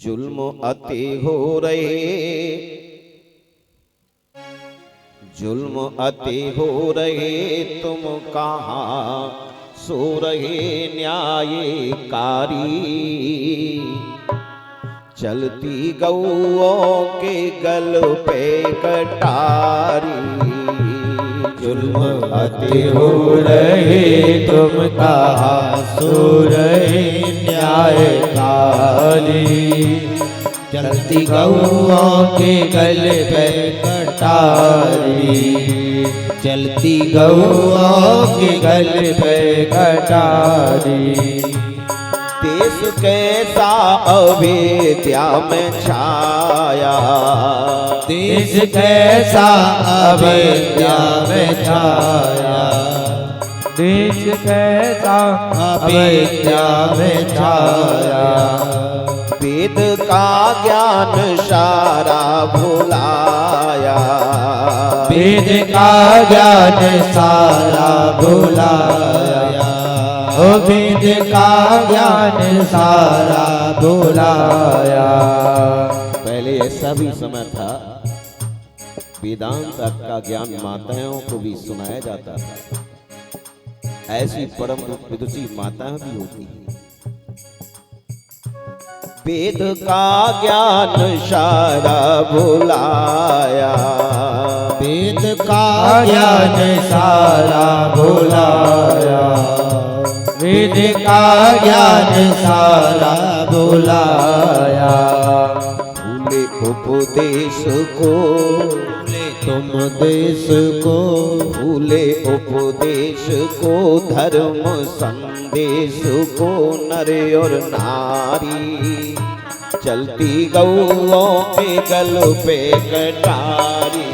जुल्म अति हो रहे, जुल्म अति हो रहे, तुम कहाँ सो रहे न्यायकारी। चलती गौओं के गल पे कटारी। जुल्म अति हो रहे, तुम कहाँ सो रहे न्यायकारी। चलती गौओं के गल पे कटारी। चलती गौओं के गल पे कटारी। देश कैसा अविद्या में छाया, देश कैसा अविद्या में छाया। देश कैसा अविद्या में छाया। वेद का ज्ञान सारा भुलाया, वेद का ज्ञान सारा भुलाया। वेद का ज्ञान सारा भुलाया। पहले ऐसा भी समय था, वेदांत का ज्ञान माताओं को भी सुनाया जाता था। ऐसी परम विदुषी माताएं भी होती हैं। वेद का ज्ञान सारा भुलाया, वेद का ज्ञान सारा भुलाया। वेद का ज्ञान सारा भुलाया। भूले उपदेश को, भूले तुम देश को। भूले उपदेश को, धर्म संदेश को, नर और नारी। चलती गौओं के गल पे कटारी।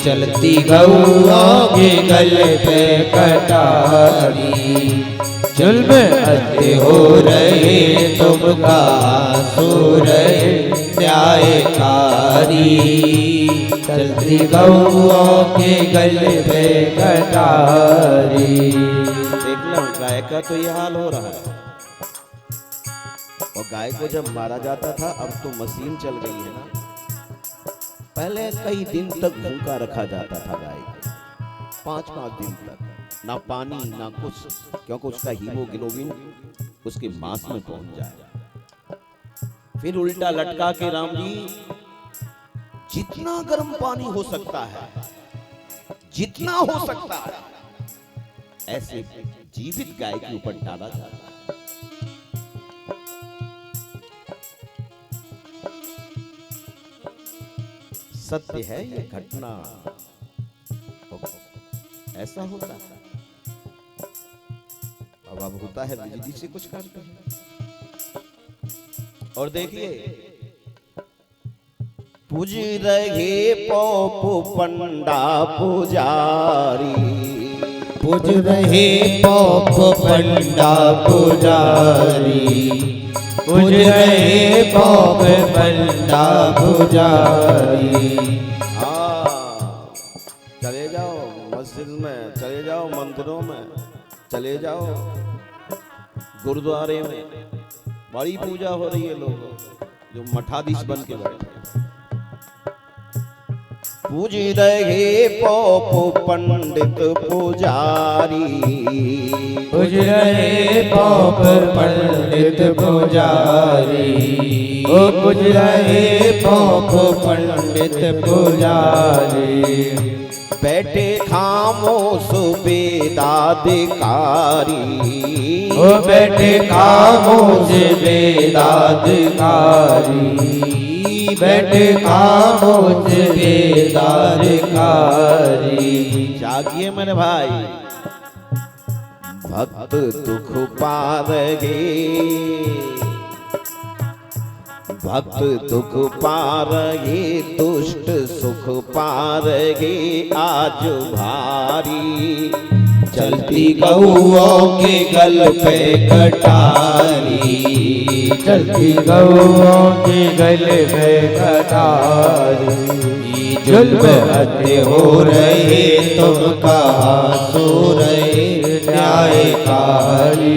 चलती गौओं के गल पे कटारी। जुल्म अति हो रहे, तुम कहाँ सो रहे न्यायकारी। चलती गौओं के गल पे कटारी। देखना गाय का तो ये हाल हो रहा है। और गाय को जब मारा जाता था, अब तो मशीन चल गई है ना। पहले कई दिन तक भूखा रखा जाता था गाय को, 5-5 दिन तक, ना पानी ना कुछ, क्योंकि उसका हीमोग्लोबिन उसके मांस में पहुंच जाए। फिर उल्टा लटका के राम जी, जितना गर्म पानी हो सकता है, जितना हो सकता है, ऐसे जीवित गाय के ऊपर डाला जाता है। सत्य है ये घटना, ऐसा होता है। अब होता है, बिजली से कुछ करते हैं। और देखिए, पूज रहे पौप पंडा पुजारी। पूज रहे पौप पंडा पुजारी। पूज रहे पौप पंडा पुजारी। चले जाओ मस्जिद में, चले जाओ मंदिरों में, चले जाओ गुरुद्वारे में, बड़ी पूजा हो रही है। लोग जो मठाधीश बन के बैठे, पूज रहे पौप पंडित पुजारी। पूज रहे पौप पंडित पुजारी। ओ पूज रहे पौप पंडित पुजारी। बैठे खामोश वेदाधिकारी। ओ बैठे खामोश वेदाधिकारी। बैठे खामोश वेदाधिकारी। जागिए मेरे भाई, भक्त दुख पारगे, भक्त दुख पारगे, दुष्ट सुख पारगे आज भारी। चलती गौओं के गल पे कटारी। चलती गौओं के गल पे कटारी। जुल्म अति हो रहे, तुम कहाँ सो रहे न्यायकारी।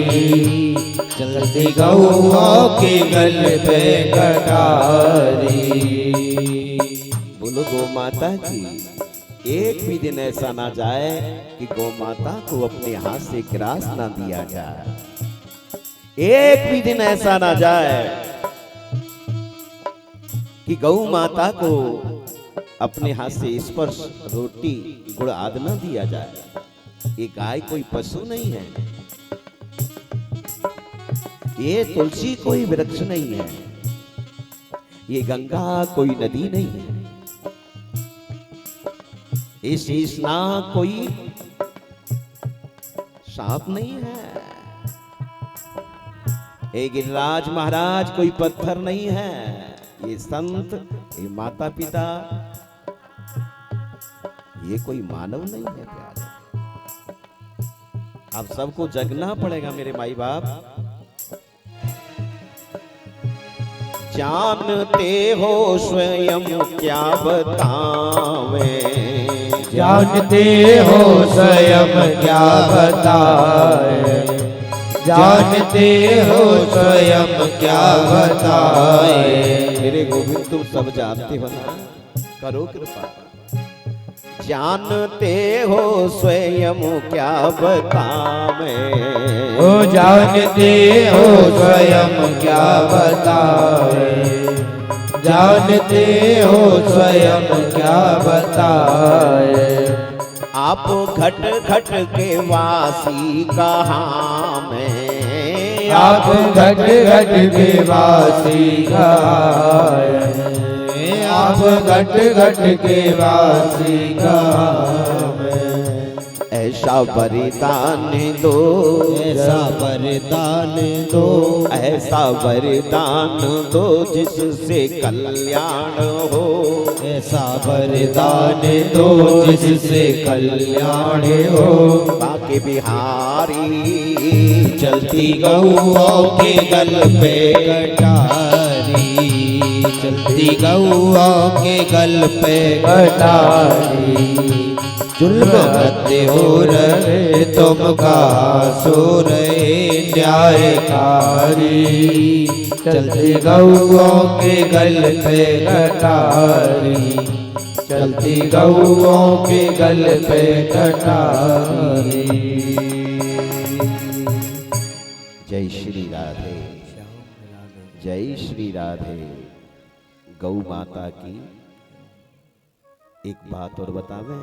चलती गौओं के गल पे कटारी। बोलो गौ माता की एक भी दिन ऐसा ना जाए कि गौ माता को अपने हाथ से ग्रास ना दिया जाए। एक भी दिन ऐसा ना जाए कि गौ माता को अपने हाथ से स्पर्श रोटी गुड़ आदि न दिया जाए। ये गाय कोई पशु नहीं है, ये तुलसी कोई वृक्ष नहीं है, ये गंगा कोई नदी नहीं है, ये शेषनाग कोई सांप नहीं है, ये गिरिराज महाराज कोई पत्थर नहीं है, ये संत, ये माता पिता, ये कोई मानव नहीं है प्यारे। आप सबको जगना पड़ेगा मेरे माई बाप। जानते हो स्वयं क्या बतावे, जानते हो स्वयं क्या बताए, जानते हो स्वयं क्या बताए। मेरे गोविंद तुम सब जानते हो ना, करो कृपा। जानते हो स्वयं क्या बतावे, ओ जानते हो स्वयं क्या बताए, जानते हो स्वयं क्या बताए। आप घट घट के वासी कहाँ में, आप घट घट के वासी कहाँ है, आप घट घट के वासी कहाँ में। ऐसा वरदान दो, ऐसा वरदान दो, ऐसा वरदान दो जिससे कल्याण हो, ऐसा वरदान दो जिससे कल्याण हो। बाके बिहारी चलती गौओं के गल पे कटारी, चलती गौओं के गल पे कटारी। जुल्म करते हो रहे तुम का सो रहे न्यायकारी, चलती गौओं के गल पे कटारी, चलती गौओं के गल पे कटारी। जय श्री राधे, जय श्री राधे। गौ माता की एक बात और बतावें।